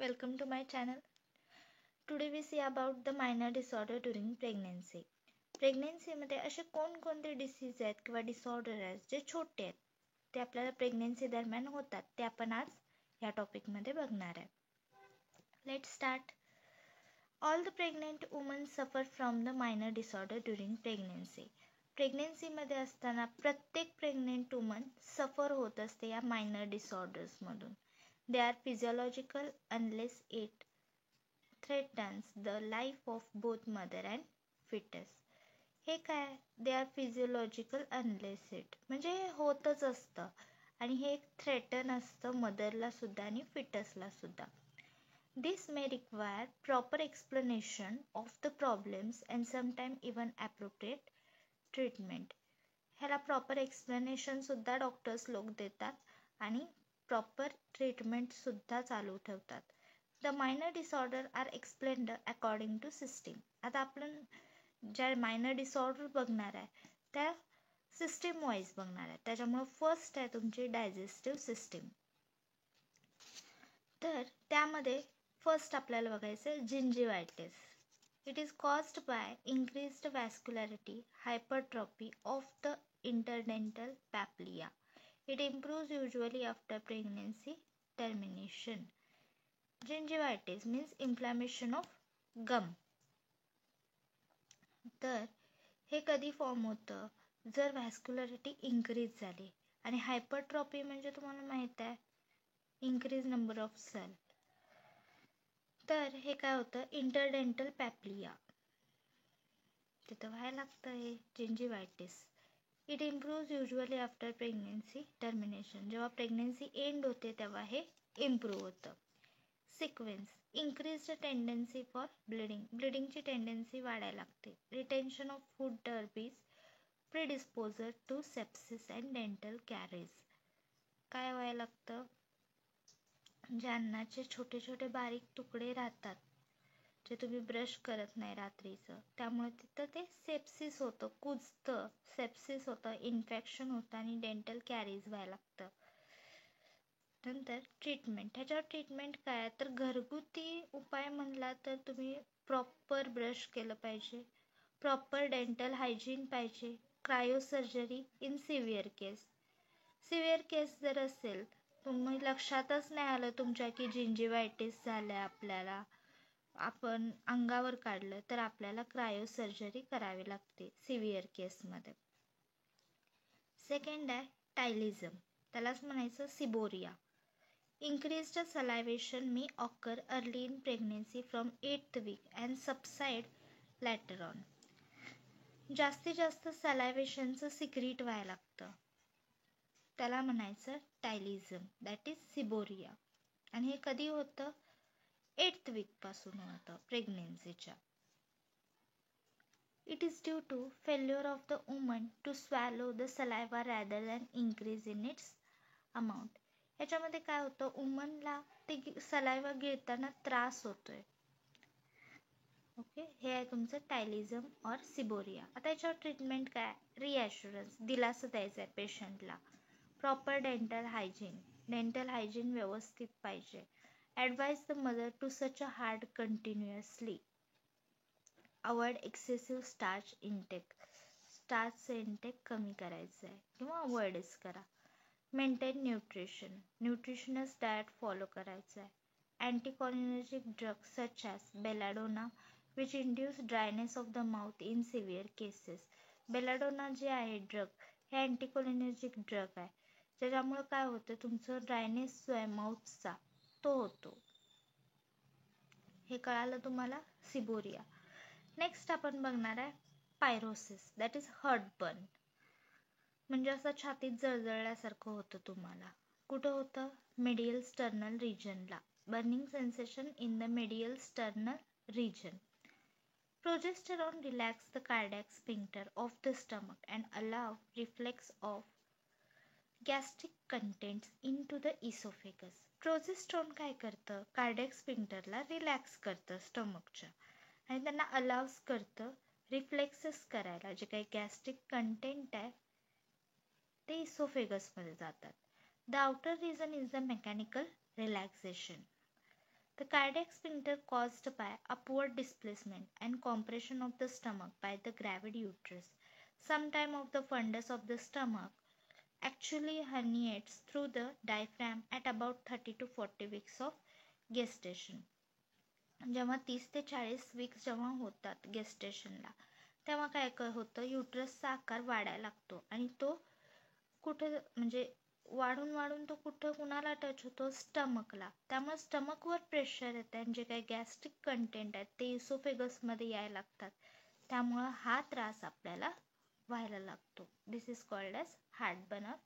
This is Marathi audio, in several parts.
welcome to my channel. Today we see about the minor disorder during pregnancy. Pregnancy मध्ये असे कोणकोणते डिसीज आहेत किंवा डिसऑर्डर आहेत जे छोटे आहेत ते आपल्याला प्रेग्नन्सी दरम्यान होतात ते आपण आज या टॉपिक मध्ये बघणार आहे. Let's start. All the pregnant women suffer from the minor disorder during pregnancy. Pregnancy मध्ये असताना प्रत्येक प्रेग्नेंट वुमन सफर होत असते या मायनर डिसऑर्डर्स मधून. They are physiological unless it threatens the life of both mother and fetus. हे काय? They are physiological unless it म्हणजे हे होतच असतं आणि हे एक थ्रेटन असतं मदरला सुद्धा आणि फिटसला सुद्धा. This may require proper explanation of the problems and sometimes even appropriate treatment. ह्याला प्रॉपर एक्सप्लेनेशन सुद्धा डॉक्टर्स लोक देतात आणि प्रॉपर ट्रीटमेंट सुद्धा चालू ठेवतात. The minor disorder are explained according to system. आता आपण ज्या मायनर डिसऑर्डर बघणार आहे त्या सिस्टीम वाईज बघणार आहे. त्याच्यामुळे फर्स्ट आहे तुमची डायजेस्टिव्ह सिस्टीम. तर त्यामध्ये फर्स्ट आपल्याला बघायचं आहे जिंजिवायटिस. It is caused by increased vascularity, hypertrophy of the interdental papilla. It improves usually after pregnancy termination. Gingivitis means inflammation of gum. तर हे कधी फॉर्म होतं जर व्हॅस्क्युलरिटी इन्क्रीज झाली आणि हायपरट्रॉफी म्हणजे तुम्हाला माहित आहे इन्क्रीज नंबर ऑफ सेल. तर हे काय होतं इंटरडेंटल पॅप्लिया तिथं व्हायला लागतं हे gingivitis. It improves usually after pregnancy termination. जेव्हा प्रेग्नेन्सी एंड होते तेव्हा हे इम्प्रूव्ह होतं. Sequence increase tendency for bleeding. ब्लिडिंगची टेंडन्सी वाढायला लागते. Retention of food debris predisposer to sepsis and dental caries. काय व्हायला लागतं जे अन्नाचे छोटे छोटे बारीक तुकडे राहतात जे तुम्ही ब्रश करत नाही रात्रीचं त्यामुळे तिथं ते सेप्सिस होतं कुजतं सेप्सिस होतं इन्फेक्शन होतं आणि डेंटल कॅरीज व्हायला लागतं. नंतर ट्रीटमेंट. ह्याच्यावर ट्रीटमेंट काय तर घरगुती उपाय म्हणला तर तुम्ही प्रॉपर ब्रश केलं पाहिजे, प्रॉपर डेंटल हायजीन पाहिजे, cryosurgery in severe case. Severe case जर असेल तुम्ही लक्षातच नाही आलं तुमच्या की जिंजिवायटिस झालंय आपल्याला आपण अंगावर काढलं तर आपल्याला क्रायोसर्जरी करावी लागते सिव्हिअर केसमध्ये. सेकंड आहे टायलिझम. त्यालाच म्हणायचं सिबोरिया. Increased salivation may occur early in pregnancy from 8th week and subside later on. जास्तीत जास्त सलायव्हेशनचं सिक्रीट व्हायला लागतं त्याला म्हणायचं टायलिझम दॅट इज सिबोरिया. आणि हे कधी होतं 8th वीक पासून होतं प्रेग्नेन्सीच्या. It is due to failure of the woman to swallow the saliva rather than increase in its amount. ह्याच्यामध्ये काय होतं वुमनला ते सलायवा गिळताना त्रास होतोय. ओके हे आहे तुमचं टायलिझम और सिबोरिया. आता याच्यावर ट्रीटमेंट काय रिॲश्युरन्स दिलासा द्यायचा आहे पेशंटला. Proper dental hygiene. Dental hygiene व्यवस्थित पाहिजे. Advise the mother to such a hard continuously. Avoid excessive starch intake. स्टार्चचं इनटेक कमी करायचं आहे किंवा अवॉइडच करा. Maintain nutrition. Nutritious diet follow करायचं आहे. Anticholinergic drug such as belladonna which induce dryness of the mouth in severe cases. Belladonna जे आहे ड्रग हे अँटीकॉलिनर्जिक ड्रग आहे ज्याच्यामुळे काय होतं तुमचं ड्रायनेस जो आहे माउथचा तो होतो. हे कळालं तुम्हाला सिबोरिया. नेक्स्ट आपण बघणार आहे पायरोसिस दॅट इज हर्टबर्न. म्हणजे असं छातीत जळजळल्यासारखं होतं तुम्हाला. कुठं होतं मेडियल स्टर्नल रिजनला. Burning sensation in the medial sternal region. Progesterone relax the cardiac sphincter of the stomach and allow reflex of gastric contents into the esophagus. Progesterone काय करतं कार्डियक स्पिंक्टरला रिलॅक्स करतं स्टमकच्या आणि त्यांना अलाउस करतं रिफ्लेक्सेस करायला. जे काही गॅस्ट्रिक कंटेंट आहे ते इसोफेगसमध्ये जातात. The outer region is the mechanical relaxation. The cardiac sphincter caused by upward displacement and compression of the stomach by the gravid uterus. Sometime of the fundus of the stomach actually herniates through the diaphragm at about 30 to 40 weeks of gestation. जेव्हा 30 ते 40 वीक्स जेव्हा होतात गेस्टेशनला, तेव्हा काय होतं, युट्रसचा आकार वाढायला लागतो आणि तो कुठे म्हणजे वाढून तो कुठं कुणाला टच होतो, स्टमकला. त्यामुळे स्टमकवर प्रेशर येते आणि जे काही गॅस्ट्रिक कंटेंट आहेत ते इसोफेगसमध्ये यायला लागतात. त्यामुळं हा त्रास आपल्याला व्हायला लागतो. This is called as heartburn or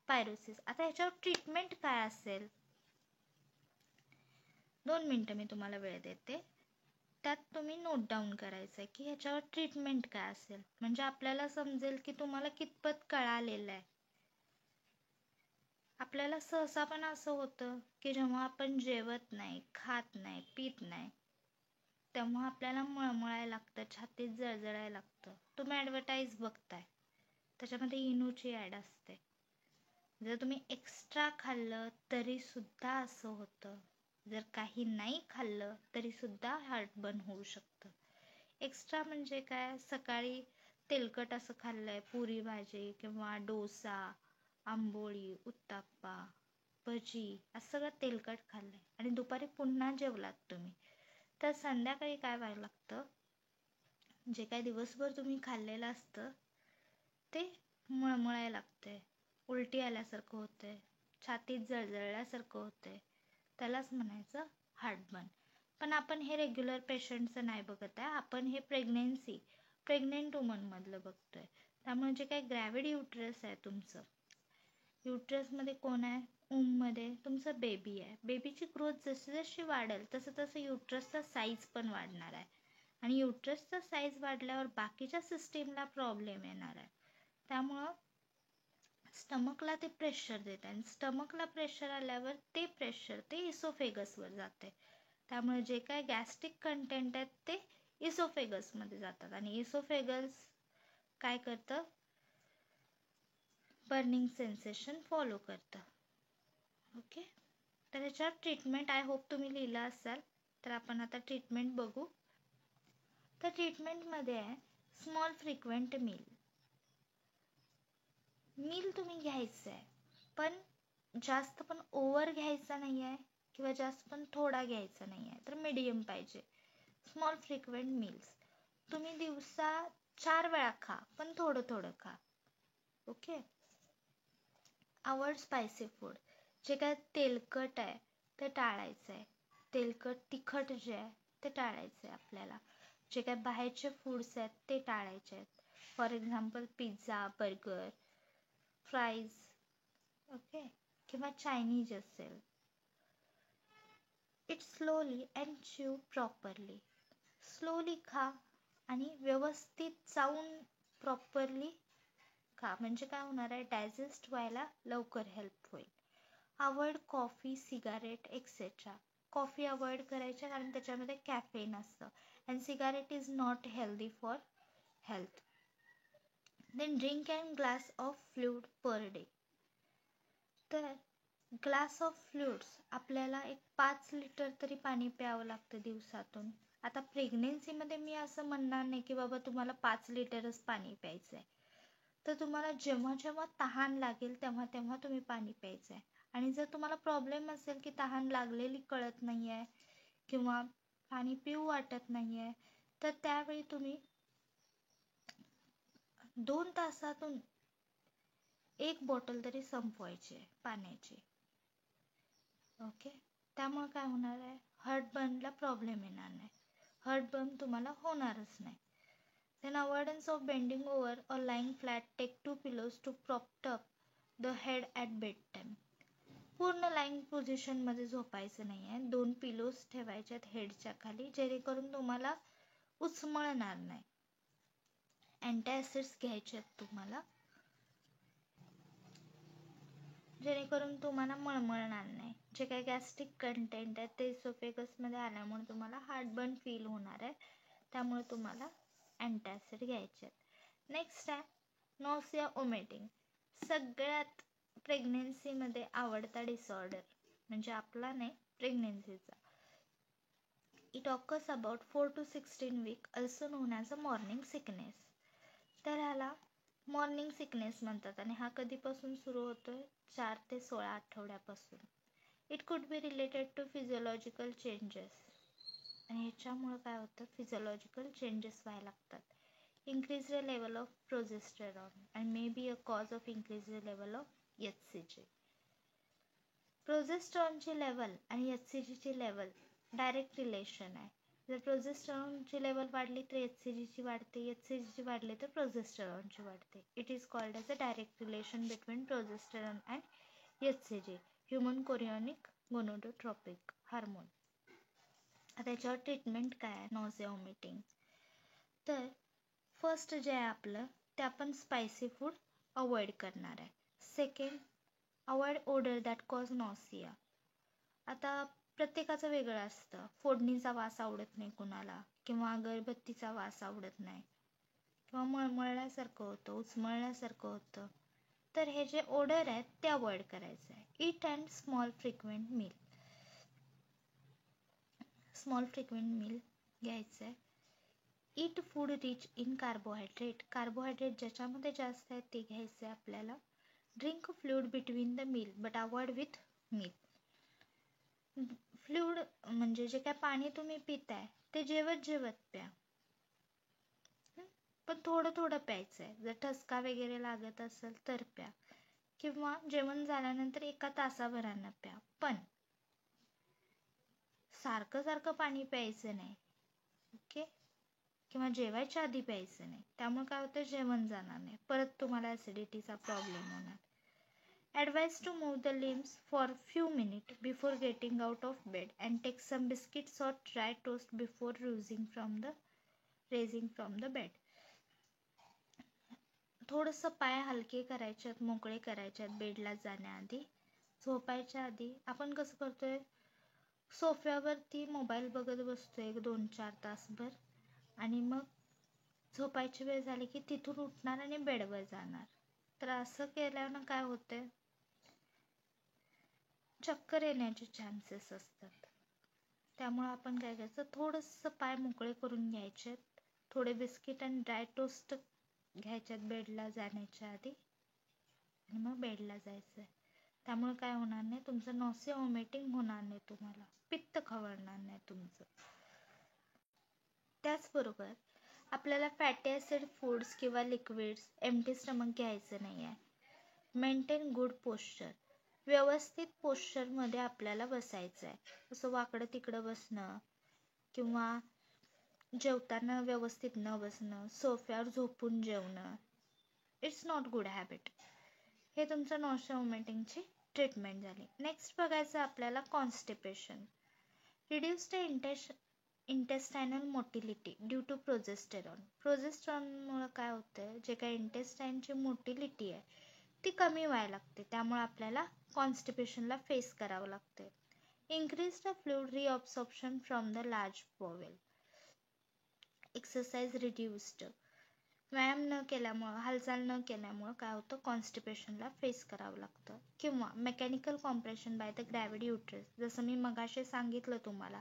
pyrosis. आता ह्याच्यावर ट्रीटमेंट काय असेल, 2 मिनटं मी तुम्हाला वेळ देते. त्यात तुम्ही नोट डाऊन करायचं आहे की ह्याच्यावर ट्रीटमेंट काय असेल, म्हणजे आपल्याला समजेल की तुम्हाला कितपत कळालेलं आहे. आपल्याला सहसा पण असं होतं की जेव्हा आपण जेवत नाही, खात नाही, पित नाही, तेव्हा आपल्याला मळमळायला लागतं, छातीत जळजळायला लागतं. तुम्ही ॲडव्हर्टाईज बघताय, त्याच्यामध्ये इनोची ॲड असते. जर तुम्ही एक्स्ट्रा खाल्लं तरी सुद्धा असं होतं. जर काही नाही खाल्लं तरी सुद्धा हार्टबर्न होऊ शकतं. एक्स्ट्रा म्हणजे काय, सकाळी तेलकट असं खाल्लंय, पुरी भाजी किंवा डोसा, आंबोळी, उत्ताप्पा, भजी, असं सगळं तेलकट खाल्लंय आणि दुपारी पुन्हा जेवलात तुम्ही, तर संध्याकाळी काय व्हायला लागतं, जे काय दिवसभर तुम्ही खाल्लेलं असतं ते मळमळायला लागतंय, उलटी आल्यासारखं होतंय, छातीत जळजळल्यासारखं होतंय. त्यालाच म्हणायचं हार्टबर्न. पण आपण हे रेग्युलर पेशंटचं नाही बघत आहे, आपण हे प्रेग्नेंट वुमनमधलं बघतोय. त्यामुळे जे काही ग्रॅव्हिड युट्रस आहे तुमचं, युट्रसमध्ये कोण आहे, मध्ये तुमचं बेबी आहे. बेबीची ग्रोथ जशी जशी वाढेल तसं तसं युट्रसचा साईज पण वाढणार आहे आणि युट्रसचा साईज वाढल्यावर बाकीच्या सिस्टीमला प्रॉब्लेम येणार आहे. त्यामुळं स्टमकला ते प्रेशर देत आणि स्टमकला प्रेशर आल्यावर ते प्रेशर ते इसोफेगसवर जाते. त्यामुळे जे काय गॅस्ट्रिक कंटेंट आहेत ते इसोफेगसमध्ये जातात आणि इसोफेगस काय करतं, बर्निंग सेन्सेशन फॉलो करतं. ओके, तर ह्याच्यावर ट्रीटमेंट आय होप तुम्ही लिहिलं असाल. तर आपण आता ट्रीटमेंट बघू. तर ट्रीटमेंटमध्ये आहे स्मॉल फ्रिक्वेंट मील तुम्ही घ्यायचं आहे, पण जास्त पण ओव्हर घ्यायचा नाही आहे किंवा जास्त पण थोडा घ्यायचा नाही आहे, तर मीडियम पाहिजे. स्मॉल फ्रिक्वेंट मील्स तुम्ही दिवसा 4 वेळा खा, पण थोडं थोडं खा. ओके. Avoid spicy food. जे काय तेलकट आहे ते टाळायचं आहे. तेलकट तिखट जे आहे ते टाळायचं आहे आपल्याला. जे काय बाहेरचे फूड्स आहेत ते टाळायचे आहेत. For example pizza, burger, fries, okay, किंवा चायनीज असेल. इट स्लोली अँड च्यू प्रॉपरली. स्लोली खा आणि व्यवस्थित चावून प्रॉपरली खा, म्हणजे काय होणार आहे, डायजेस्ट व्हायला लवकर हेल्प होईल. Avoid coffee, cigarette etcetera. Coffee avoid करायच्या कारण त्याच्यामध्ये कॅफेन असतं and cigarette is not healthy for health. Then drink and glass of fluid per day. तर ग्लास ऑफ फ्लुइड्स आपल्याला एक 5 लिटर तरी पाणी प्यावं लागतं दिवसातून. आता प्रेग्नेन्सीमध्ये मी असं म्हणणार नाही की बाबा तुम्हाला 5 लिटरच पाणी प्यायचं आहे. तर तुम्हाला जेव्हा जेव्हा तहान लागेल तेव्हा तेव्हा तुम्ही पाणी प्यायचं आहे. आणि जर तुम्हाला प्रॉब्लेम असेल की तहान लागलेली कळत नाही आहे किंवा पाणी पिऊ वाटत नाही आहे, तर त्यावेळी तुम्ही 2 तासातून 1 बॉटल तरी संपवायची आहे पाण्याची. ओके, त्यामुळे काय होणार आहे, हार्टबर्नला प्रॉब्लेम येणार नाही, हार्टबर्न तुम्हाला होणारच नाही. Then avoidance of bending over or lying flat. Take 2 pillows to propped up the head at bed time. पूर्ण लाईंग पोझिशनमध्ये झोपायचं नाही आहे. 2 पिलोज ठेवायचे आहेत हेडच्या खाली, जेणेकरून तुम्हाला उचमळणार नाही. अँटॅसिड्स घ्यायचे आहेत तुम्हाला, जेणेकरून तुम्हाला मळमळणार नाही. जे काही गॅस्ट्रिक कंटेंट आहे ते इसोफेगसमध्ये आल्यामुळे तुम्हाला हार्टबर्न फील होणार आहे, त्यामुळे तुम्हाला अँटॅसिड घ्यायचे आहेत. नेक्स्ट आहे नॉसिया, ओमेटिंग. सगळ्यात प्रेग्नेन्सीमध्ये आवडता डिसऑर्डर, म्हणजे आपला नाही, प्रेग्नेन्सीचा. It occurs about 4 to 16 weeks, also known as a morning sickness. तर ह्याला मॉर्निंग सिकनेस म्हणतात आणि हा कधीपासून सुरू होतोय? 4 ते 16 आठवड्यापासून. It could be related to physiological changes, आणि ह्याच्यामुळं काय होतं? फिजिओलॉजिकल चेंजेस व्हायला लागतात. increase the level of progesterone and may be a cause of increase the level of HCG. प्रोजेस्टेरॉनची लेवल आणि HCGची लेवल डायरेक्ट रिलेशन आहे. जर प्रोजेस्टेरॉनची लेवल वाढली तर HCGची वाढते, HCGची वाढली तर प्रोजेस्टेरॉनची वाढते. It is called as a direct relation between progesterone and HCG, human chorionic gonadotropic hormone. त्याच्यावर ट्रीटमेंट काय आहे? नॉझिया, वॉमिटिंग. तर फर्स्ट जे आहे आपलं ते आपण स्पायसी फूड अवॉइड करणार आहे. Second, avoid odour that cause nausea. आता प्रत्येकाचं वेगळं असतं. फोडणीचा वास आवडत नाही कुणाला, किंवा अगरबत्तीचा वास आवडत नाही, किंवा मळमळल्यासारखं होतं, उचमळल्यासारखं होतं. तर हे जे ओडर आहेत ते अवॉइड करायचं आहे. Eat and small frequent meal. Small frequent meal घ्यायचं आहे. Eat food rich in carbohydrate. Carbohydrate ज्याच्यामध्ये जास्त आहे ते घ्यायचं आहे आपल्याला. Drink fluid between the meal but avoid with meal. Fluid म्हणजे जे काय पाणी तुम्ही पिताय ते जेवत जेवत प्या, पण थोडं थोडं प्यायचं आहे. जर ठसका वगैरे लागत असेल तर प्या, किंवा जेवण झाल्यानंतर 1 तासाभरानं प्या, पण सारखं सारखं पाणी प्यायचं नाही. ओके, किंवा जेवायच्या आधी प्यायचं नाही. त्यामुळे काय होतं? जेवण जाणार नाही, परत तुम्हाला ॲसिडिटीचा प्रॉब्लेम होणार. Advise to move the limbs for few minute before getting out of bed and take some biscuits or dry toast before raising from the bed. थोडंसं पाय हलके करायचे आहेत, मोकळे करायचे आहेत बेडला जाण्याआधी. झोपायच्या आधी आपण कसं करतोय? सोफ्यावरती मोबाईल बघत बसतोय 2-4 तासभर, आणि मग झोपायची वेळ झाली की तिथून उठणार आणि बेडवर जाणार. तर असं केल्यानं काय होतंय? चक्कर येण्याचे चान्सेस असतात. त्यामुळे आपण काय करायचं? थोडंसं पाय मोकळे करून घ्यायचे, थोडे बिस्किट आणि ड्राय टोस्ट घ्यायच्यात बेडला जाण्याच्या आधी, आणि मग बेडला जायचं. त्यामुळे काय होणार नाही? तुमचं नॉसिया, वॉमिटिंग होणार नाही, तुम्हाला पित्त खवळणार नाही तुमचं. त्याचबरोबर आपल्याला फॅटी ॲसिड फूड्स किंवा लिक्विड्स एम्प्टी स्टमक घ्यायचं नाही आहे. Maintain good posture. व्यवस्थित पोश्चरमध्ये आपल्याला बसायचं आहे. असं वाकडं तिकडं बसणं, किंवा जेवताना व्यवस्थित न बसणं, सोफ्यावर झोपून जेवणं, इट्स नॉट गुड हॅबिट. हे तुमचं नॉसिया, वॉमिटिंगची ट्रीटमेंट झाली. नेक्स्ट बघायचं आपल्याला constipation. Reduce the intestinal motility due to progesterone. प्रोजेस्टेरॉनमुळे काय होतं? जे काही इंटेस्टाईनची मोटिलिटी आहे ती कमी व्हायला लागते. त्यामुळे आपल्याला कॉन्स्टिपेशनला फेस करावं लागते. Increase the fluid reabsorption from the large bowel. Exercise reduced. व्यायाम न केल्यामुळं, हालचाल न केल्यामुळं काय होतं? कॉन्स्टिपेशनला फेस करावं लागतं. किंवा mechanical compression by the gravity uterus. जसं मी मगाशी सांगितलं तुम्हाला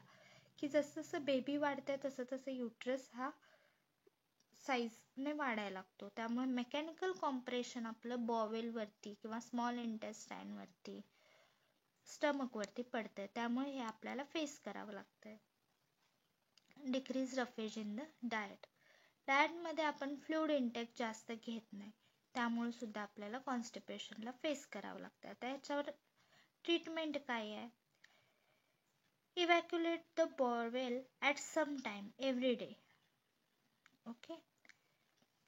की जसं जसं बेबी वाढते तसं तसं युट्रस हा साईजने वाढायला लागतो. त्यामुळे मेकॅनिकल कॉम्प्रेशन आपलं बॉवेलवरती किंवा स्मॉल इंटेस्टाईनवरती, स्टमकवरती पडतंय. त्यामुळे हे आपल्याला फेस करावं लागतंय. Decrease roughage in the diet. डाएटमध्ये आपण फ्लूइड इंटेक जास्त घेत नाही, त्यामुळे सुद्धा आपल्याला कॉन्स्टिपेशनला फेस करावं लागतं. आता याच्यावर ट्रीटमेंट काय आहे? Evacuate the bowel at some time every day. Okay,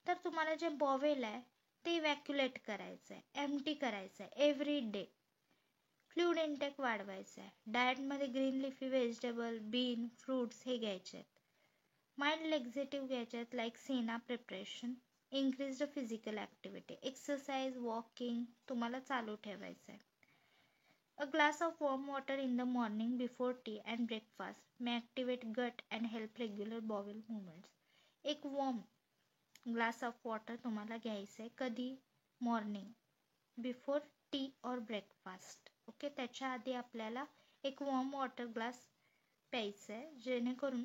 तर तुम्हाला जे बॉवेल आहे ते इव्हॅक्युलेट करायचं आहे, एम्प्टी करायचं आहे एव्हरी डे. फ्लूइड इंटेक वाढवायचं आहे. डाएटमध्ये green leafy vegetable, bean, fruits हे घ्यायचे आहेत. माइल्ड लेक्झेटिव्ह घ्यायचे आहेत like senna preparation. Increase the physical activity. Exercise, walking तुम्हाला चालू ठेवायचं आहे. A glass of warm water in the morning before tea and breakfast may activate gut and help regular bowel movements. एक वॉर्म ग्लास ऑफ वॉटर तुम्हाला घ्यायचं आहे. कधी? मॉर्निंग बिफोर टी और ब्रेकफास्ट. ओके, त्याच्या आधी आपल्याला एक वॉर्म वॉटर ग्लास प्यायचं आहे, जेणेकरून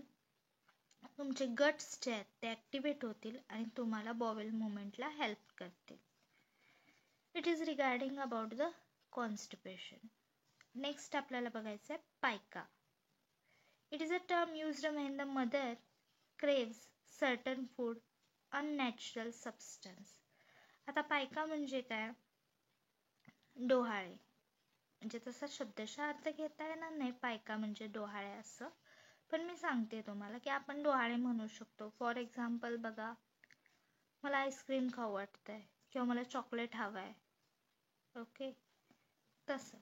तुमचे गट्स जे आहेत ते ॲक्टिवेट होतील आणि तुम्हाला बॉवेल मुवमेंटला हेल्प करतील. It is regarding about the constipation. Next आपल्याला बघायचं आहे पायका. It is a term used when the mother craves certain food unnatural substance. आता पायका म्हणजे काय? डोहाळे. म्हणजे तसा शब्दशः अर्थ घेता येणार नाही पायका म्हणजे डोहाळे असं, पण मी सांगते तुम्हाला की आपण डोहाळे म्हणू शकतो. फॉर एक्झाम्पल बघा, मला आईस्क्रीम खाऊ वाटतंय किंवा मला चॉकलेट हवं आहे, ओके, तसं.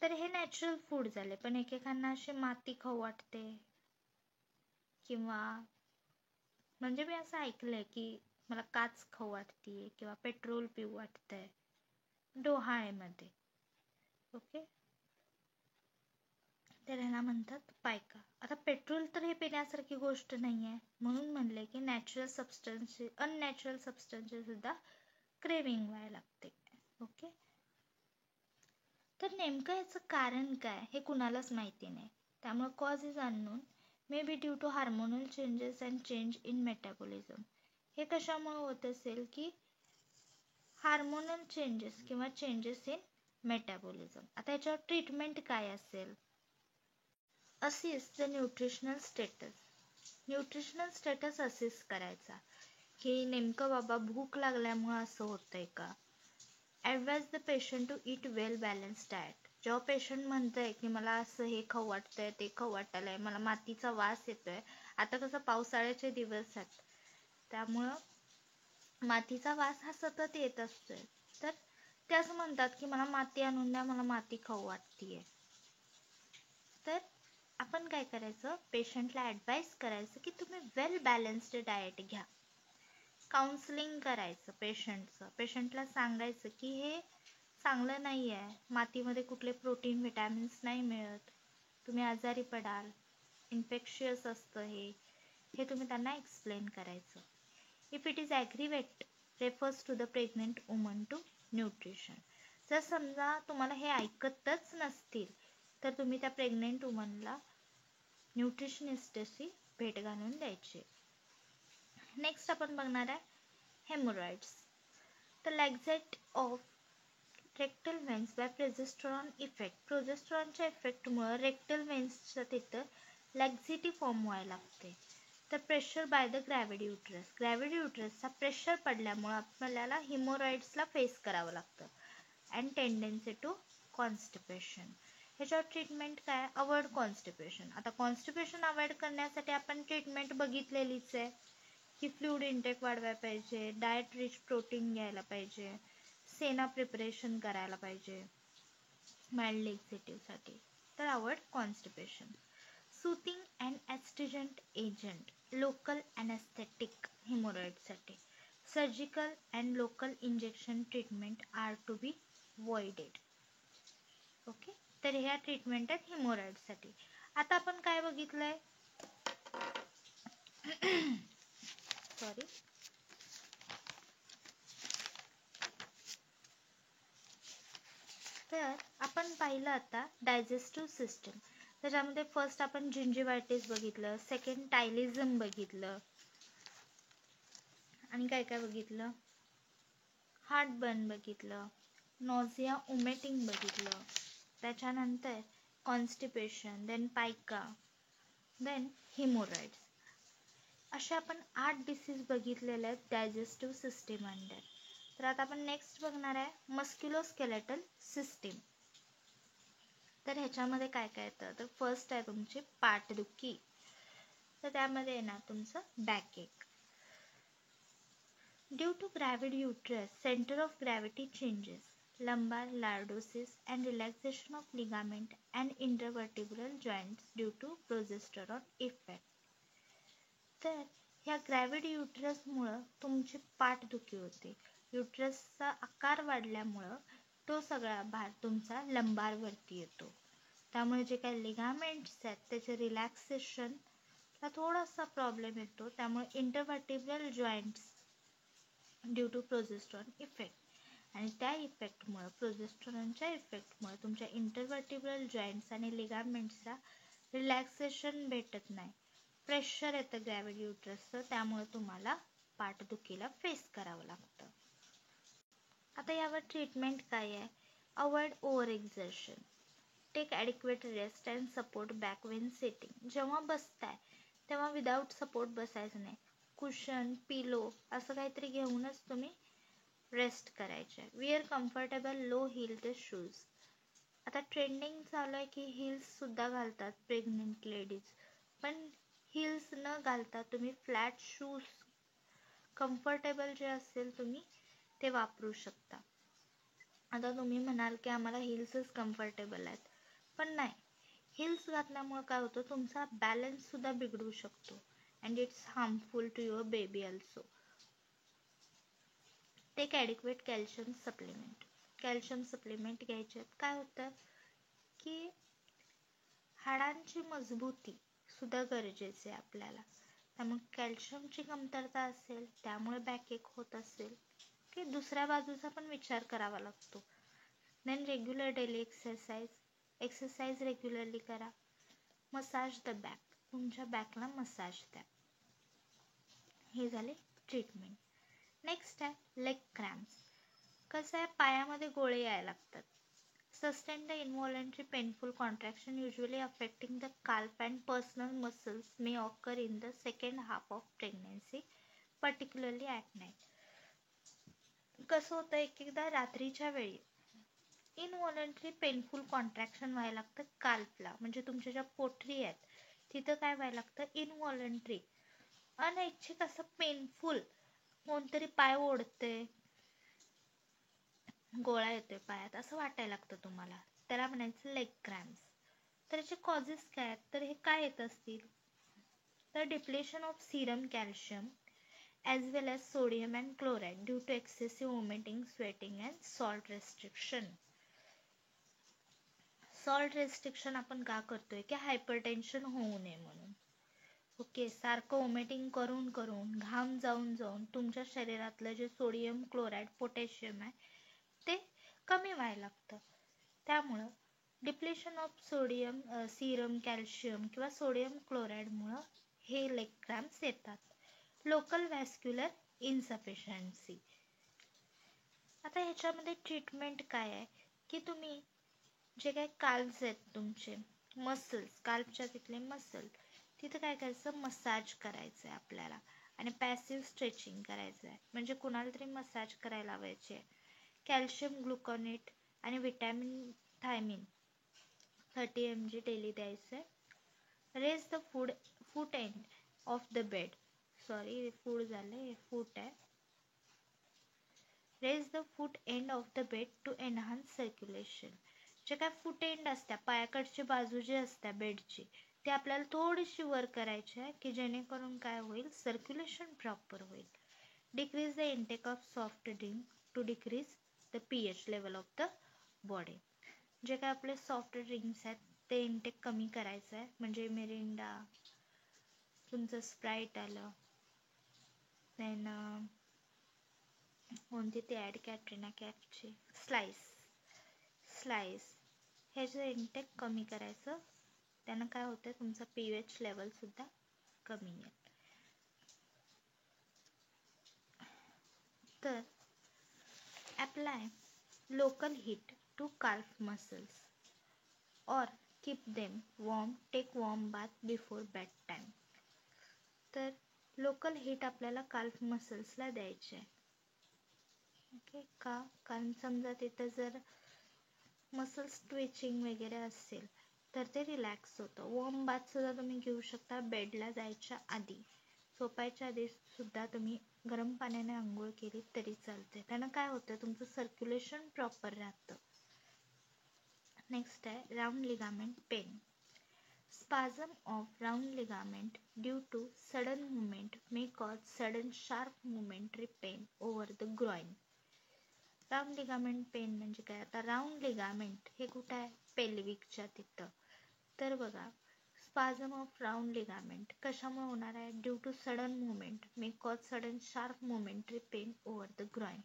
तर हे नॅचरल फूड झाले. पण एकेकांना अशी माती खाऊ वाटते, किंवा म्हणजे मी असं ऐकलंय की मला काच खाऊ वाटते किंवा पेट्रोल पिऊ वाटतंय डोहाळेमध्ये, ओके. तर ह्याला म्हणतात पायका. आता पेट्रोल तर हे पिण्यासारखी गोष्ट नाही आहे, म्हणून म्हणले की नॅचरल सबस्टन्स अननॅचरल सबस्टन्सची सुद्धा क्रेविंग व्हायला लागते, ओके. तर नेमकं याचं कारण काय हे कुणालाच माहिती नाही. त्यामुळे cause is unknown, may be due to hormonal changes and change in metabolism. हे कशामुळे होत असेल की हार्मोनल चेंजेस किंवा चेंजेस इन मेटाबॉलिझम. आता याच्यावर ट्रीटमेंट काय असेल? Assess the nutritional status. Nutritional status assess करायचा की नेमकं बाबा भूक लागल्यामुळे असं होतंय का. Advise the patient to eat well balance diet. जेव्हा पेशंट म्हणतंय की मला असं हे खाऊ वाटतंय, ते खाऊ वाटायलंय, मला मातीचा वास येतोय, आता कसं पावसाळ्याचे दिवस आहेत त्यामुळं मातीचा वास हा सतत येत असतोय, तर ते असं म्हणतात की मला माती आणून द्या, मला माती खाऊ वाटतीये. तर आपण काय करायचं, पेशंटला ॲडवाइस करायचं की तुम्ही वेल बॅलन्स्ड डाएट घ्या. काउन्सिलिंग करायचं पेशंटला सांगायचं की हे चांगलं नाही आहे, मातीमध्ये कुठले प्रोटीन विटॅमिन्स नाही मिळत, तुम्ही आजारी पडाल, इन्फेक्शियस असतं हे तुम्ही त्यांना एक्सप्लेन करायचं. If it is aggravate, refers to the pregnant woman to nutrition. जर समजा तुम्हाला हे ऐकतच नसतील तर तुम्ही त्या प्रेग्नंट वुमनला न्यूट्रिशनिस्टशी भेट घालून द्यायची. नेक्स्ट आपण बघणार आहे haemorrhoids. The laxity of rectal veins by progesterone effect. प्रोजेस्टेरॉनच्या इफेक्टमुळं रेक्टल वेन्सच्या तिथं लॅक्झिटी फॉर्म व्हायला लागते. तर pressure by the gravid uterus. Gravid युट्रसचा प्रेशर पडल्यामुळं आपल्याला हिमोरॉइड्सला फेस करावं लागतं. And tendency to constipation. ह्याच्यावर ट्रीटमेंट काय? Avoid constipation. आता कॉन्स्टिपेशन अवॉइड करण्यासाठी आपण ट्रीटमेंट बघितलेलीच आहे की फ्लूइड इंटेक वाढवायला पाहिजे, डाएट रिच प्रोटीन घ्यायला पाहिजे, सेना प्रिपरेशन करायला पाहिजे माइल्ड लेक्झेटिव्हसाठी. तर avoid constipation. Soothing and astringent agent, local anaesthetic हिमोरॉइडसाठी. Surgical and local injection treatment are to be avoided, okay. तर ह्या ट्रीटमेंट आहेत हिमोरॉइडसाठी. आता आपण काय बघितलंय, सॉरी, तर आपण पाहिलं आता डायजेस्टिव्ह सिस्टम. त्याच्यामध्ये फर्स्ट आपण जिंजिवायटिस बघितलं, सेकंड टायलिझम बघितलं, आणि काय काय बघितलं, हार्टबर्न बघितलं, नॉझिया उमेटिंग बघितलं, त्याच्यानंतर कॉन्स्टिपेशन, देन पायका, देन हिमोरॉइड्स. असे आपण 8 डिसीज बघितलेले आहेत डायजेस्टिव्ह सिस्टीम अंडर. तर आता आपण नेक्स्ट बघणार आहे मस्क्युलोस्केलेटल सिस्टीम. तर ह्याच्यामध्ये काय काय येतं, तर फर्स्ट आहे तुमची पाठदुखी. तर त्यामध्ये येणार तुमचं backache. Due to gravid uterus centre of gravity changes, lumbar lordosis and relaxation of ligament and intervertebral joints due to progesterone effect. तर ह्या ग्रॅव्हिड युट्रसमुळं तुमची पाठदुखी होते. युट्रसचा आकार वाढल्यामुळं तो सगळा भार तुमचा लंबारवरती येतो. त्यामुळे जे काही लिगामेंट्स आहेत त्याचे रिलॅक्सेशनला थोडासा प्रॉब्लेम येतो. त्यामुळे intervertebral joints due to progesterone effect, आणि त्या इफेक्टमुळं प्रोजेस्टेरॉनच्या इफेक्टमुळे तुमच्या इंटरव्हर्टिब्रल जॉईंट्स आणि लिगामेंट्सचा रिलॅक्सेशन भेटत नाही, प्रेशर येतं ग्रॅव्हिड युट्रसचं, त्यामुळे तुम्हाला पाठदुखीला फेस करावं लागतं. आता यावर ट्रीटमेंट काय आहे? Avoid over exertion, take adequate rest and support back when sitting. जेव्हा बसताय तेव्हा विदाऊट सपोर्ट बसायचं नाही, कुशन, पिलो असं काहीतरी घेऊनच तुम्ही रेस्ट करायचे. Wear comfortable low heeled shoes. आता ट्रेंडिंग चालू आहे की हिल्स सुद्धा घालतात प्रेग्नेंट लेडीज, पण हिल्स न घालता तुम्ही फ्लॅट शूज कम्फर्टेबल जे असेल तुम्ही ते वापरू शकता. आता तुम्ही म्हणाल की आम्हाला हिल्सच कम्फर्टेबल आहेत, पण नाही, हिल्स घातल्यामुळे काय होतं, तुमचा बॅलन्स सुद्धा बिघडू शकतो and it's harmful to your baby also. Take adequate calcium supplement. Calcium supplement घ्यायचे. काय होतं की हाडांची मजबूती सुद्धा गरजेचे आहे आपल्याला, त्यामुळे कॅल्शियमची कमतरता असेल त्यामुळे बॅकएक होत असेल की दुसऱ्या बाजूचा पण विचार करावा लागतो. Then regular daily exercise regularly करा. मसाज द बॅक, तुमच्या बॅकला मसाज द्या. हे झाले ट्रीटमेंट. नेक्स्ट आहे लेग क्रॅम्प्स. कसं आहे, पायामध्ये गोळे यायला लागतात. Sustain the involuntary painful contraction usually affecting the calf and personal muscles may occur in the second half of pregnancy, particularly at night. कसं होतं, एक एकदा रात्रीच्या वेळी इनव्हॉलंटरी पेनफुल कॉन्ट्रॅक्शन व्हायला लागतं काल्फला, म्हणजे तुमच्या ज्या पोटरी आहेत तिथं काय व्हायला लागतं, इनव्हॉलंटरी अनैच्छिक असं पेनफुल कोणतरी पाय ओढते, गोळा येतोय पायात असं वाटायला लागतं तुम्हाला, त्याला म्हणायचं लेग क्रॅम्प्स. तर याचे कॉजेस काय आहेत, तर हे काय येत असतील, तर depletion of Serum calcium as well as sodium and chloride due to excessive vomiting, sweating and salt restriction. Salt restriction आपण का करतोय की हायपरटेन्शन होऊ नये म्हणून. ओके, सारखं वॉमिटिंग करून करून घाम जाऊन जाऊन तुमच्या शरीरातलं जे सोडियम, क्लोराईड, पोटॅशियम आहे ते कमी व्हायला लागतं. त्यामुळं depletion of sodium, serum calcium किंवा सोडियम क्लोराईडमुळं हे लेग क्रॅम्प्स येतात. Local vascular insufficiency. आता ह्याच्यामध्ये ट्रीटमेंट काय आहे की तुम्ही जे काही काल्व्स आहेत तुमचे मसल्स, काल्फच्या तिथले मसल, तिथं काय करायचं, मसाज करायचं आहे आपल्याला आणि पॅसिव्ह स्ट्रेचिंग करायचं आहे, म्हणजे कुणाला तरी मसाज करायला लावायचे. कॅल्शियम ग्लुकोनेट आणि विटॅमिन थायमिन 30 mg डेली द्यायचं आहे. Raise the foot end of the bed, sorry food झालं, फूट आहे. Raise the foot end of the bed to enhance circulation. जे काय फूट एंड असत्या, पायाकडची बाजू जी असत्या बेडची, ती आपल्याला थोडीशी वर करायची आहे की जेणेकरून काय होईल, सर्क्युलेशन प्रॉपर होईल. Decrease the intake of soft drink to decrease the pH level of the body. जे काय आपले सॉफ्ट ड्रिंक्स आहेत ते इंटेक कमी करायचं आहे, म्हणजे मिरिंडा, तुमचं स्प्राईट आलं, देन कोणती ती ॲड, कॅटरीना कॅफची स्लाइस, ह्याचं इंटेक कमी करायचं. त्यानं काय होतं, तुमचा pH लेवल सुद्धा कमी येईल. तर apply local heat to calf muscles or keep them warm, take warm bath before bed time. तर लोकल हीट आपल्याला काल्फ मसल्सला द्यायचे आहे. ओके, का, कारण समजा तिथं जर मसल्स ट्विचिंग वगैरे असेल तर ते रिलॅक्स होतं. वॉर्म बाथ सुद्धा तुम्ही घेऊ शकता बेडला जायच्या आधी, झोपायच्या आधी सुद्धा तुम्ही गरम पाण्याने आंघोळ केली तरी चालते. त्यानं काय होतं, तुमचं सर्क्युलेशन प्रॉपर राहतं. नेक्स्ट आहे round ligament pain. Spasm of round ligament due to sudden movement may cause sudden sharp momentary pain over the groin. Round ligament pain म्हणजे काय, आता राउंड लिगामेंट हे कुठं आहे, पेल्विकच्या तिथं. तर बघा, स्पाझम ऑफ राउंड लिगामेंट कशामुळे होणार आहे, due to sudden movement may cause sudden sharp momentary pain over the groin.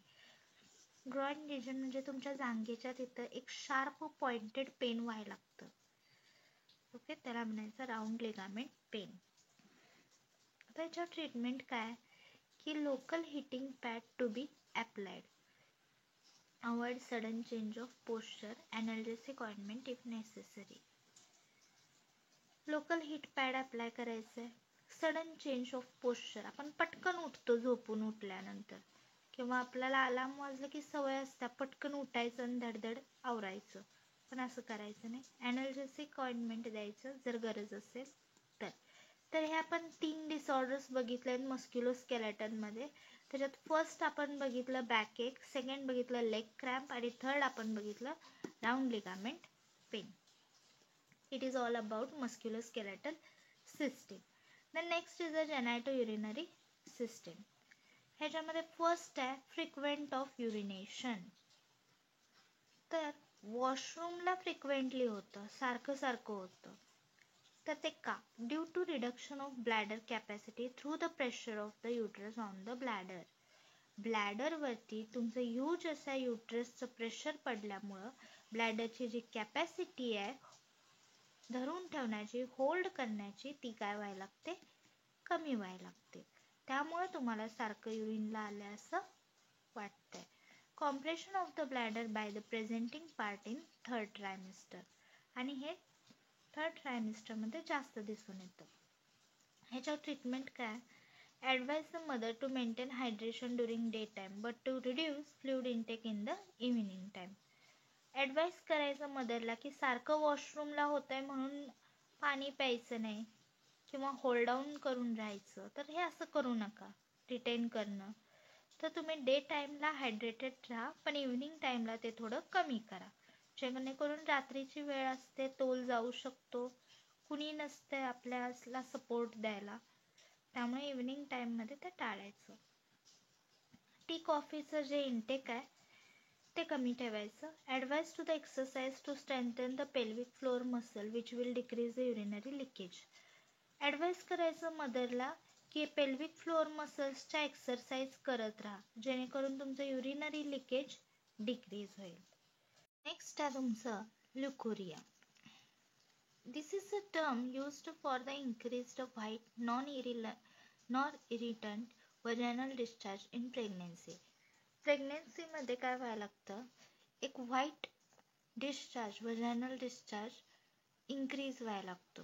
Groin region म्हणजे तुमच्या जांघेच्या तिथं एक शार्प पॉइंटेड पेन व्हायला लागतं. ओके, त्याला म्हणायचं राऊंड लिगामेंट पेन. आता याच्यावर ट्रीटमेंट काय की local heating pad to be applied, avoid sudden change of posture, analgesic ointment if necessary. Local heat pad apply करायचं आहे. सडन चेंज ऑफ पोस्चर, आपण पटकन उठतो झोपून उठल्यानंतर, किंवा आपल्याला अलार्म वाजलं की सवय असते पटकन उठायचं आणि धडधड आवरायचं, पण असं करायचं नाही. एनाल्जेसिक ऑइंटमेंट द्यायचं जर गरज असेल तर. तर हे आपण 3 डिसऑर्डर्स बघितले आहेत मस्क्युलोस्केलेटनमध्ये. त्याच्यात फर्स्ट आपण बघितलं बॅक एक, सेकंड बघितलं लेग क्रॅम्प, आणि थर्ड आपण बघितलं round ligament pain. It is all about musculoskeletal system. The next is the genitourinary system. ह्याच्यामध्ये फर्स्ट आहे फ्रिक्वेंट ऑफ युरिनेशन. तर वॉशरूमला फ्रिक्वेंटली होतं, सारखं सारखं होतं. तर ते का? Due to reduction of bladder capacity through the pressure of the uterus on the bladder. ब्लॅडरवरती तुमचं ह्यूज असा युट्रसचं प्रेशर पडल्यामुळं ब्लॅडरची जी कॅपॅसिटी आहे धरून ठेवण्याची, होल्ड करण्याची, ती काय व्हायला लागते? कमी व्हायला लागते. त्यामुळे तुम्हाला सारखं युरिनला आले असं वाटतंय. Compression of the bladder by the presenting part in third trimester, आणि हे थर्ड ट्रायमिस्टरमध्ये जास्त दिसून येतं. ह्याच्यावर ट्रीटमेंट काय? Advise the mother to maintain hydration during day time but to reduce fluid intake in the evening time. Advise करायचं मदरला की सारखं वॉशरूमला होतंय म्हणून पाणी प्यायचं नाही किंवा होल्ड डाऊन करून राहायचं, तर हे असं करू नका रिटेन करणं. तर तुम्ही डे टाईमला हायड्रेटेड राहा, पण इव्हिनिंग टाईमला ते थोडं कमी करा, जेणेकरून रात्रीची वेळ असते, तोल जाऊ शकतो, कुणी नसते आपल्याला सपोर्ट द्यायला, त्यामुळे इव्हिनिंग टाईममध्ये ते टाळायचं. टी कॉफीचं जे इंटेक आहे ते कमी ठेवायचं. Advise to the exercise to strengthen the pelvic floor muscle which will decrease the urinary leakage. Advise करायचं मदरला की पेल्विक फ्लोअर मसल्सच्या एक्सरसाइज करत राहा, जेणेकरून तुमचं युरिनरी लिकेज डिक्रीज होईल. नेक्स्ट आहे तुमचं leucorrhoea. This is a term used for the increased white non irritant vaginal discharge in pregnancy. प्रेग्नन्सीमध्ये काय व्हायला लागतं, एक white discharge, vaginal discharge increase व्हायला लागतो,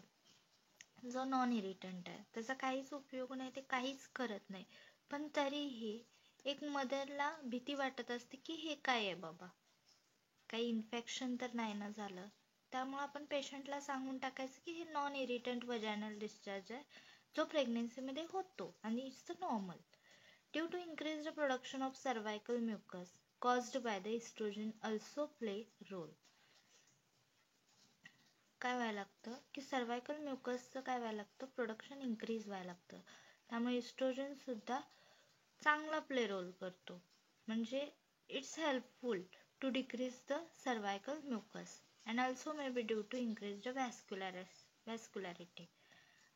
जो नॉन इरिटंट आहे. त्याचा काहीच उपयोग नाही, ते काहीच करत नाही, पण तरीही एक मदरला भीती वाटत असते की हे काय आहे बाबा, काही इन्फेक्शन तर नाही ना झालं. त्यामुळे आपण पेशंटला सांगून टाकायचं की हे नॉन इरिटंट वजायनल डिस्चार्ज आहे, जो प्रेग्नन्सीमध्ये होतो आणि it's the normal. Due to increased production of cervical mucus caused by the estrogen also play role. काय व्हायला लागतं की सर्वायकल म्युकसचं काय व्हायला लागतं, प्रोडक्शन इन्क्रीज व्हायला लागतं, त्यामुळे इस्ट्रोजन सुद्धा चांगला प्ले रोल करतो. म्हणजे it's helpful to decrease the cervical mucus and also may be due to increase the vascularity,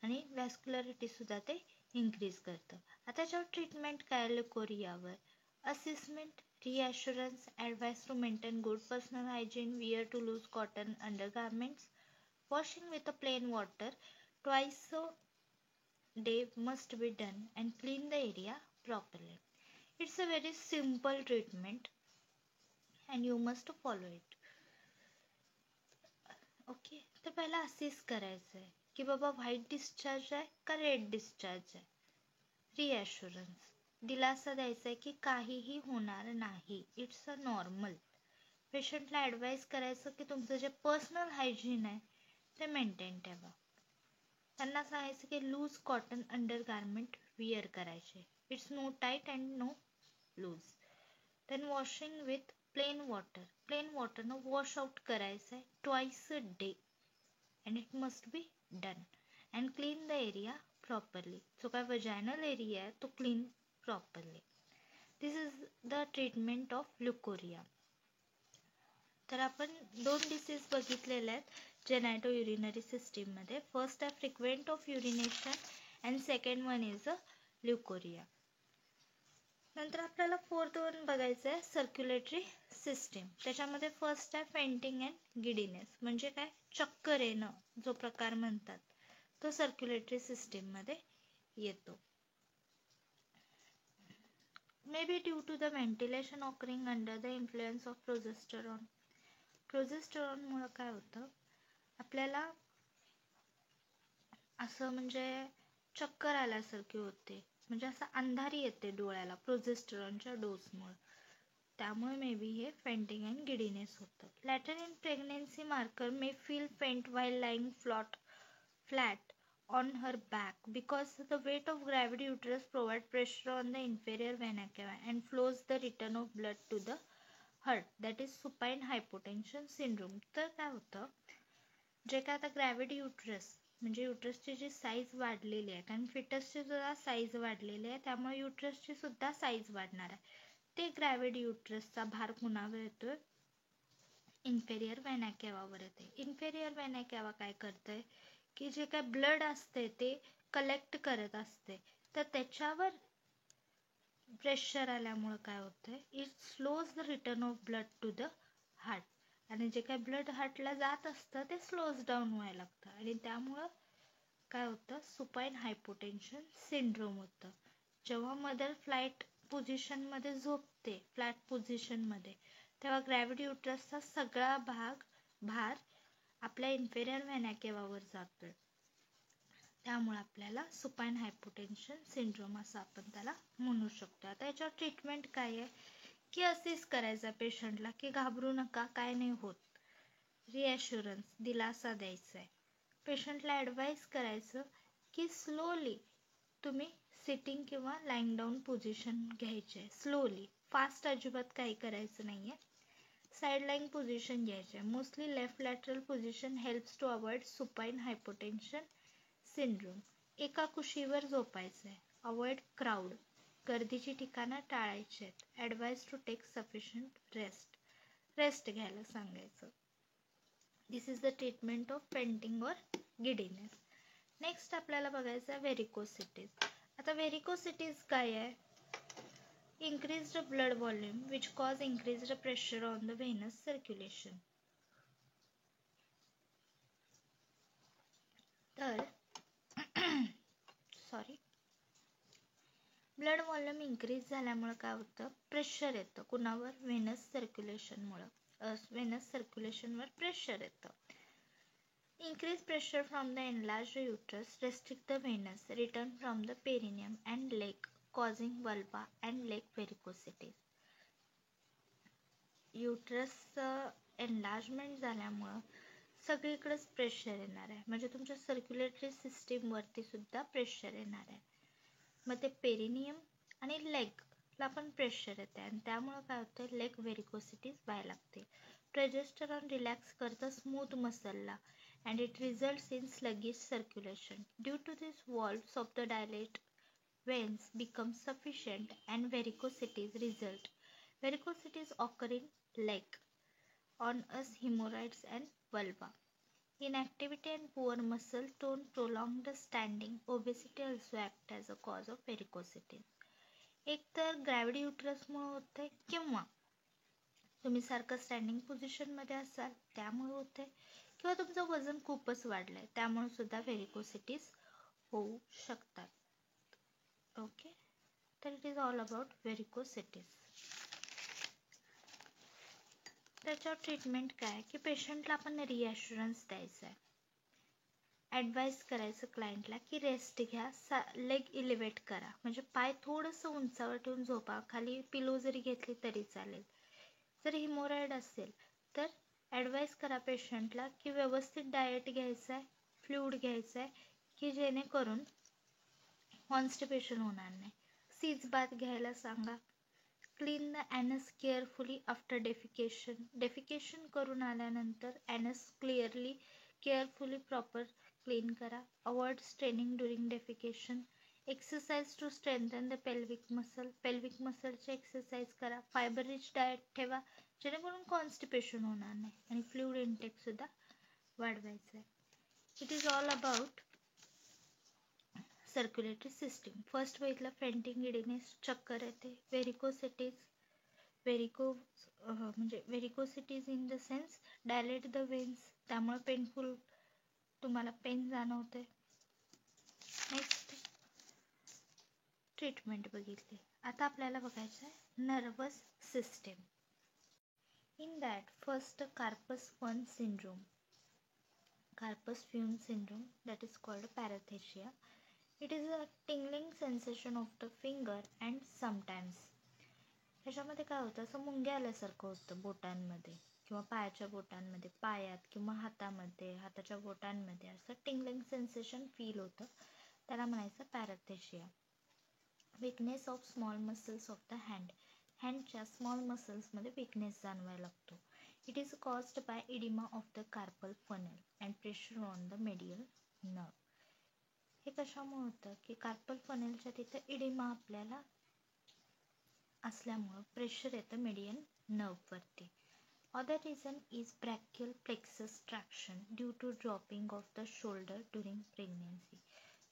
आणि वॅस्क्युलॅरिटी सुद्धा ते इन्क्रीज करतं. आता त्याच्यावर ट्रीटमेंट काय ल्युकोरियावर? Assessment, reassurance, advice to maintain good personal hygiene, wear to loose cotton undergarments, washing with a plain water twice a day must be done and clean the area properly. It's a very simple treatment and you must follow it. Okay, तर पहिला असेस करायचं आहे की बाबा व्हाईट डिस्चार्ज आहे का रेड डिस्चार्ज आहे. रिॲश्युरन्स, दिलासा द्यायचा आहे की काहीही होणार नाही, इट्स अ नॉर्मल. पेशंटला ॲडवाइस करायचं की तुमचं जे पर्सनल हायजीन आहे ते मेंटेन ठेवा. त्यांना सांगायचं की लूज कॉटन अंडरगार्मेंट विअर करायचे, it's no tight and no loose. Then washing with plain वॉटरनं वॉश आउट करायचं आहे twice a day and it must be done and clean the area properly. जो काय vaginal area आहे तो clean properly. This is the treatment of leukorrhea. तर आपण 2 डिसीज बघितलेले आहेत जेनायटोयुरिनरी सिस्टीममध्ये. फर्स्ट आहे frequent of urination and second one is a leucorrhoea. नंतर आपल्याला फोर्थ वन बघायचं आहे सर्क्युलेटरी सिस्टीम. त्याच्यामध्ये फर्स्ट आहे फेंटिंग अँड गिडीनेस, म्हणजे काय चक्कर येणं जो प्रकार म्हणतात तो सर्क्युलेटरी सिस्टीम मध्ये येतो. May be due to the ventilation occurring under the influence of progesterone. प्रोजेस्टेरॉनमुळं काय होतं, आपल्याला असं म्हणजे चक्कर आल्यासारखी होते, म्हणजे असं अंधारी येते डोळ्याला प्रोजेस्टेरॉनच्या डोसमुळे. त्यामुळे मे बी हे फेंटिंग अँड गिडीनेस होतं. Later in pregnancy marker may feel faint while lying flat on her back because the weight of gravity uterus provides pressure on the inferior vena cava and flows the return of blood to the heart, that is supine hypotension syndrome. तर काय होतं, जे काय आता ग्रॅव्हिटी युटरस म्हणजे युटरसची जी साईज वाढलेली आहे, कारण फिटसची सुद्धा साईज वाढलेली आहे, त्यामुळे युटरसची सुद्धा साईज वाढणार आहे. ते ग्रॅव्हिटी युटरसचा भार कुणावर येतोय, इन्फेरियर व्हेना केवावर येते. इन्फेरियर व्हेना केवा काय करतंय की जे काय ब्लड असते ते कलेक्ट करत असते, तर त्याच्यावर प्रेशर आल्यामुळे काय होतंय, it slows the return of blood to the heart, आणि जे काय ब्लड हार्टला जात असतं ते स्लोज डाऊन व्हायला लागतं, आणि त्यामुळं काय होतं, सुपाईन हायपोटेन्शन सिंड्रोम होतं. जेव्हा मदर फ्लाईट पोझिशनमध्ये झोपते, फ्लॅट पोझिशनमध्ये, तेव्हा ग्रॅव्हिटी युटरसचा सगळा भार आपल्या इन्फेरियर व्हेना केवावर जातोय. त्यामुळे आपल्याला सुपाईन हायपोटेन्शन सिंड्रोम असं आपण त्याला म्हणू शकतो. आता याच्यावर ट्रीटमेंट काय आहे की असेच करायचं पेशंटला की घाबरू नका, काय नाही होत, रिॲश्युरन्स दिलासा द्यायचा आहे. पेशंटला ॲडवाईस करायचं की स्लोली तुम्ही सिटिंग किंवा लाईंग डाऊन पोझिशन घ्यायची आहे, स्लोली, फास्ट अजिबात काही करायचं नाही आहे. साईड लाईंग पोझिशन घ्यायची आहे. Mostly left lateral position helps to avoid supine hypotension syndrome. एका कुशीवर झोपायचं आहे. अवॉइड क्राऊड, गर्दीची ठिकाणं टाळायची आहेत. Advice to take sufficient rest घ्यायला सांगायचं. This is the treatment of fainting और गिडीनेस. नेक्स्ट आपल्याला बघायचं आहे व्हेरिकोसिटीज. आता व्हेरिकोसिटीज काय आहे, increased blood volume which cause increased pressure on the venous circulation. तर सॉरी, ब्लड व्हॉल्यूम इंक्रीज झाल्यामुळे काय होतं, प्रेशर येतं कुणावर, व्हेनस सर्क्युलेशनमुळं, व्हेनस सर्क्युलेशनवर प्रेशर येतं. Increase pressure from the enlarged uterus restrict the venous return from the perineum and leg, causing vulva and leg varicosities. Uterus enlargement झाल्यामुळं सगळीकडेच प्रेशर येणार आहे, म्हणजे तुमच्या सर्क्युलेटरी सिस्टीमवरती सुद्धा प्रेशर येणार आहे. मग ते पेरिनियम आणि लेगला पण प्रेशर येते, आणि त्यामुळं काय होतं, लेग व्हेरिकोसिटीज व्हायला लागते. प्रोजेस्टेरॉन रिलॅक्स करतं smooth मसलला, and it results in sluggish circulation. Due to this, valves of the dilate veins become sufficient and varicosities result. Varicosities occur in leg, on us hemorrhoids and vulva. Inactivity and poor muscle tone, prolonged standing, obesity also act as a cause of varicosities. एक तर ग्रॅव्हिटी युटरसमुळे होते, किंवा तुम्ही सारखं स्टँडिंग पोझिशनमध्ये असाल त्यामुळे होते, किंवा तुमचं वजन खूपच वाढलंय त्यामुळे सुद्धा व्हेरिकोसिटीज होऊ शकतात. ओके, तर इट इज ऑल अबाउट व्हेरिकोसिटीज. त्याच्यावर ट्रीटमेंट काय की पेशंटला आपण रिॲश्युरन्स द्यायचा आहे, ॲडवाईस करायचं क्लायंटला की रेस्ट घ्या, लेग इलिव्हेट करा, म्हणजे पाय थोडंसं उंचावर ठेवून झोपा, खाली पिलो जरी घेतली तरी चालेल. जर हिमोरॉइड असेल तर ॲडवाईस करा पेशंटला की व्यवस्थित डाएट घ्यायचं आहे, फ्लूइड घ्यायचं आहे, की जेणेकरून कॉन्स्टिपेशन होणार नाही. सीज बाथ घ्यायला सांगा. Clean the anus carefully after defecation करून आल्यानंतर ॲनस केअरफुली प्रॉपर क्लीन करा. Avoid straining during defecation. Exercise to strengthen the pelvic मसलचे एक्सरसाइज करा. फायबर रिच डाएट ठेवा जेणेकरून कॉन्स्टिपेशन होणार नाही, आणि फ्लूइड इनटेक सुद्धा वाढवायचं आहे. It is all about circulatory system. First बघितलं फेंटिंग गिडीनेस, चक्कर येते. व्हेरिकोसिटीज in the sense dilate the veins, त्यामुळे पेनफुल तुम्हाला पेन जाणवते. नेक्स्ट ट्रीटमेंट बघितली. आता आपल्याला बघायचं आहे nervous system. In that first corpus fun syndrome, corpus fume syndrome, that is called parathesia. It is a tingling sensation of the finger and sometimes. ह्याच्यामध्ये काय होतं, असं मुंग्या आल्यासारखं होतं बोटांमध्ये किंवा पायाच्या बोटांमध्ये, पायात किंवा हातामध्ये, हाताच्या बोटांमध्ये असं टिंगलिंग सेन्सेशन फील होतं, त्याला म्हणायचं paraesthesia. Weakness of small muscles of the हँडच्या स्मॉल मसल्समध्ये विकनेस जाणवायला लागतो. It is caused by edema of the carpal funnel and pressure on the medial nerve. हे कशामुळे होतं की कार्पल फनेलच्या तिथं इडिमा आपल्याला असल्यामुळं प्रेशर येतं median नर्ववरती. Other reason is brachial plexus traction due to dropping of the shoulder during pregnancy.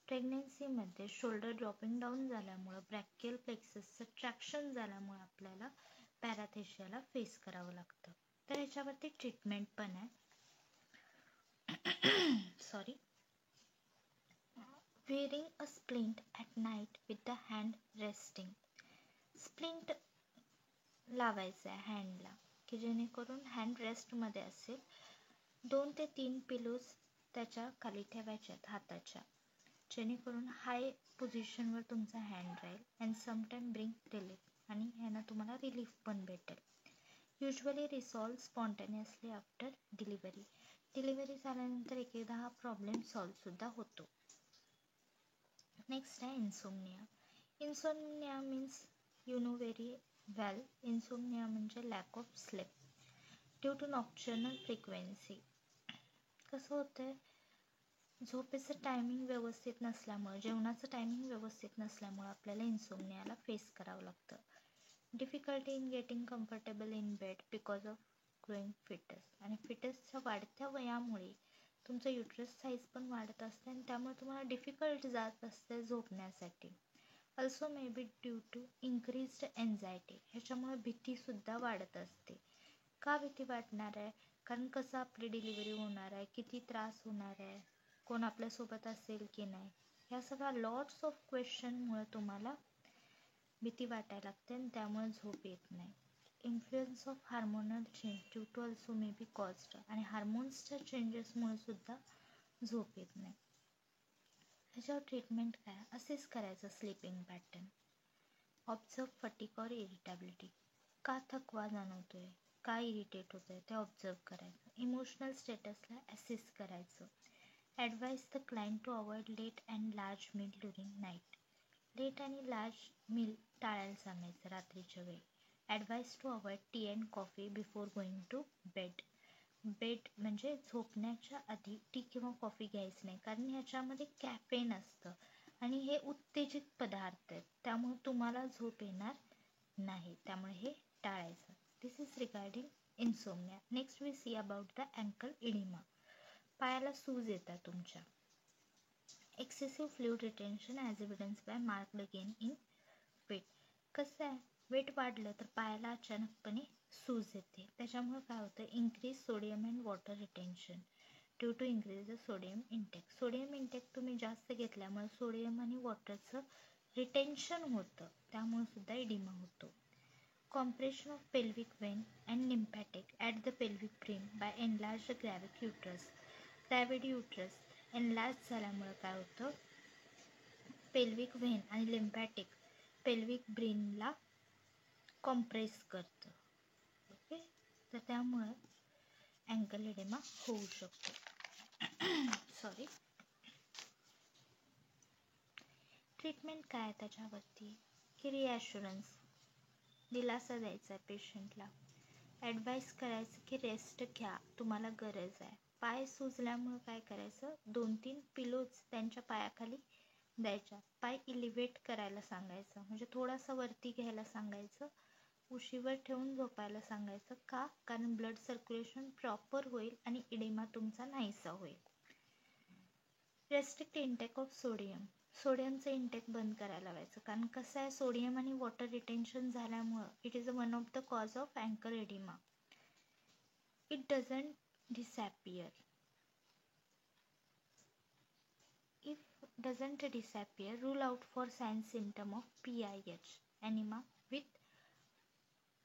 प्रेग्नेन्सीमध्ये शोल्डर ड्रॉपिंग डाऊन झाल्यामुळं ब्रॅकियल प्लेक्ससचं ट्रॅक्शन झाल्यामुळे आपल्याला पॅराथेशियाला फेस करावं लागतं. तर ह्याच्यावरती ट्रीटमेंट पण आहे. Sorry, wearing a splint at night with the hand resting. Splint लावायचं आहे हँडला की जेणेकरून हँड रेस्टमध्ये असेल. 2 ते 3 पिलोज त्याच्या खाली ठेवायच्यात हाताच्या, जेणेकरून हाय पोझिशनवर तुमचा हँड राहील. अँड समटाईम ब्रिंग रिलीफ, आणि ह्यानं तुम्हाला रिलीफ पण भेटेल. Usually resolve spontaneously after delivery. Delivery झाल्यानंतर एकदा हा प्रॉब्लेम सॉल्वसुद्धा होतो. नेक्स्ट आहे insomnia. Insomnia means you know very well. Insomnia म्हणजे lack of sleep due to nocturnal frequency. कसं होतंय, झोपेचं टायमिंग व्यवस्थित नसल्यामुळे, जेवणाचं टायमिंग व्यवस्थित नसल्यामुळे आपल्याला इन्सोमनियाला फेस करावं लागतं. Difficulty in getting comfortable in bed because of growing foetus. आणि फिटसच्या वाढत्या वयामुळे तुमचं युट्रस साईज पण वाढत असते आणि त्यामुळे तुम्हाला डिफिकल्ट जात असते झोपण्यासाठी. Also may be due to increased anxiety. ह्याच्यामुळे भीतीसुद्धा वाढत असते. का भीती वाटणार आहे, कारण कसं आपली डिलिव्हरी होणार आहे, किती त्रास होणार आहे, कोण आपल्यासोबत असेल की नाही, ह्या सगळ्या लॉट्स ऑफ क्वेश्चनमुळे तुम्हाला भीती वाटायला लागते आणि त्यामुळे झोप येत नाही. Influence of hormonal change due to also may be caused. आणि हार्मोन्सच्या चेंजेसमुळे सुद्धा झोप येत नाही. ह्याच्यावर ट्रीटमेंट काय, असेच करायचं sleeping pattern. Observe fatigue or irritability. का थकवा जाणवतोय, का इरिटेट होतंय ते ऑब्झर्व करायचं. इमोशनल स्टेटसला असेस करायचं. Advise the client to avoid late and large meal during night. Late आणि लार्ज मील टाळायला सांगायचं रात्रीच्या वेळी. Advise to avoid tea and coffee before going to bed. Bed म्हणजे झोपण्याच्या आधी टी किंवा कॉफी घ्यायचं नाही, कारण ह्याच्यामध्ये कॅफेन असतं आणि हे उत्तेजित पदार्थ आहेत, त्यामुळे तुम्हाला झोप येणार नाही, त्यामुळे हे टाळायचं. This is regarding insomnia. Next we see about the ankle oedema. पायाला सूज येतात तुमच्या. Excessive fluid retention as evidence by marked gain in weight. कसं आहे, वेट वाढलं तर पायाला अचानकपणे सूज येते. त्याच्यामुळे काय होतं, increase sodium and water retention due to increase the sodium intake. Sodium intake तुम्ही जास्त घेतल्यामुळे सोडियम आणि वॉटरचं रिटेन्शन होतं, त्यामुळे सुद्धा इडिमा होतो. Compression of pelvic vein and lymphatic at the pelvic brim by enlarge gravid uterus. Gravid uterus enlarge झाल्यामुळे काय होतं, पेल्विक व्हेन आणि लिम्फॅटिक पेल्विक ब्रेनला कॉम्प्रेस करतं. ओके, तर त्यामुळं अँकल इडिमा होऊ शकतो. सॉरी. ट्रीटमेंट काय आहे त्याच्यावरती, की रिॲश्युरन्स, दिलासा द्यायचा आहे पेशंटला. ॲडवाईस करायचं की रेस्ट घ्या, तुम्हाला गरज आहे. पाय सुजल्यामुळं काय करायचं, 2-3 पिलोज त्यांच्या पायाखाली द्यायच्या. पाय इलिव्हेट करायला सांगायचं, म्हणजे थोडासा वरती घ्यायला सांगायचं. उशीवर ठेवून झोपायला सांगायचं. का, कारण ब्लड सर्क्युलेशन प्रॉपर होईल आणि इडिमा तुमचा नाहीसा होईल. Restrict intake of sodium. सोडियमचं इंटेक बंद करायला लावायचं, कारण कसं आहे, सोडियम आणि वॉटर रिटेन्शन झाल्यामुळं it is one of the cause of ankle oedema. It doesn't disappear. If doesn't disappear, rule out for sign symptom of PIH, anemia with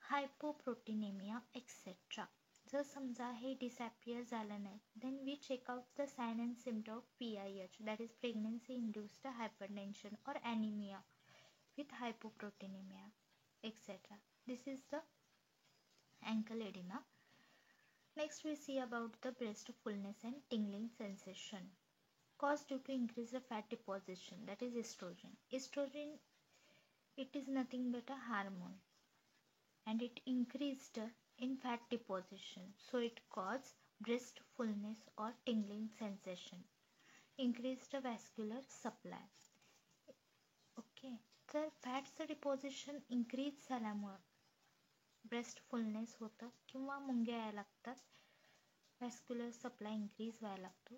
hypoproteinemia etc. जर समजा हे डिसॅपियर झालं नाही, then we check out the sign and symptom of PIH, that is pregnancy induced hypertension or anemia with hypoproteinemia etc. This is the ankle edema. Next we see about the breast fullness and tingling sensation caused due to increased fat deposition, that is estrogen. Estrogen, it is nothing but a hormone and it increased in fat deposition, so it caused breast fullness or tingling sensation, increased vascular supply. Okay, तर फॅटचं डिपॉझिशन इंक्रीज झाल्यामुळं ब्रेस्ट फुलनेस होतं किंवा मुंग्या यायला लागतात, व्हॅस्क्युलर सप्लाय इंक्रीज व्हायला लागतो.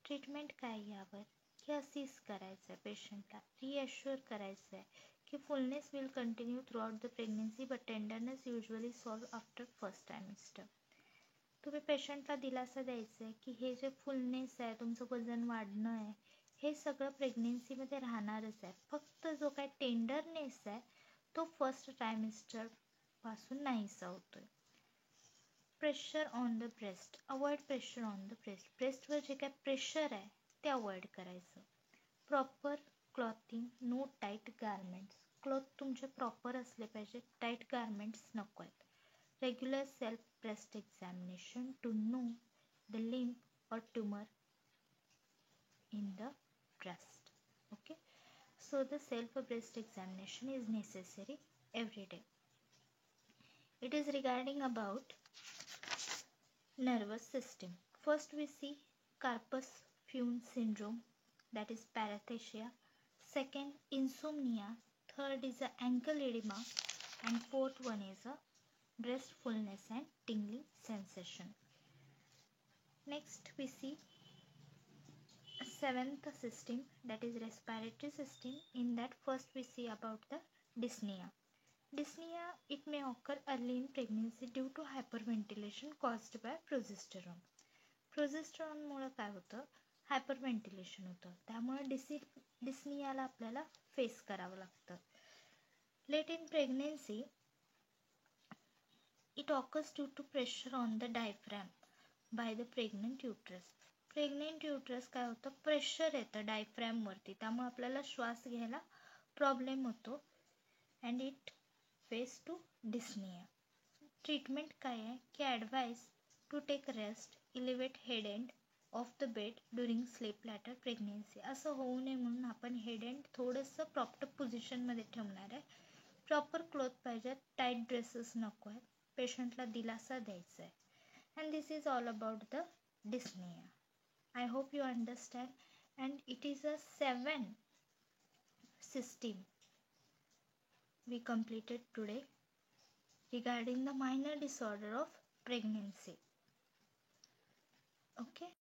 ट्रीटमेंट काय यावर, की असिस्ट करायचं आहे पेशंटला, रिॲश्युअर करायचं आहे की fullness will continue throughout the pregnancy but tenderness usually solve after first trimester. तुम्ही पेशंटला दिलासा द्यायचा आहे की हे जे फुलनेस आहे, तुमचं वजन वाढणं आहे, हे सगळं प्रेग्नेन्सीमध्ये राहणारच आहे, फक्त जो काय टेंडरनेस आहे तो फर्स्ट ट्रायमिस्टर पासून नाहीसा होतोय. Pressure on the breast, avoid pressure on the breast. ब्रेस्टवर जे काय प्रेशर आहे ते अवॉइड करायचं. Proper clothing, no tight garments. Cloth तुमचे प्रॉपर असले पाहिजे, टाईट गारमेंट्स नको आहेत. Regular self breast examination to know the lymph or tumor in the breast. Okay, so the self breast examination is necessary every day. It is regarding about nervous system. First we see Karpus Fuhn syndrome, that is parathesia. Second, insomnia. Third is a ankle edema, and fourth one is a breast fullness and tingling sensation. Next we see seventh system, that is respiratory system. In that first we see about the dyspnea. Dyspnea, it may occur early in pregnancy due to hyperventilation caused by progesterone. Progesterone मुळे काय होतं, हायपरव्हेंटिलेशन होतं, त्यामुळे डिस्नियाला आपल्याला फेस करावं लागतं. Late in pregnancy it occurs due to pressure on the diaphragm by the pregnant uterus. Pregnant uterus काय होतं, प्रेशर येतं डायफ्रॅमवरती, त्यामुळे आपल्याला श्वास घ्यायला प्रॉब्लेम होतो and it face to dyspnoea. Treatment काय आहे की advice to take rest, elevate head end of the bed during sleep later pregnancy. असं होऊ नये म्हणून आपण हेड एंड थोडंसं प्रॉपर पोझिशनमध्ये ठेवणार आहे. प्रॉपर क्लोथ पाहिजे, टाईट ड्रेसेस नको आहेत, पेशंटला दिलासा द्यायचा आहे. And this is all about the dyspnoea. I hope you understand, and it is a 7 system we completed today regarding the minor disorder of pregnancy. Okay.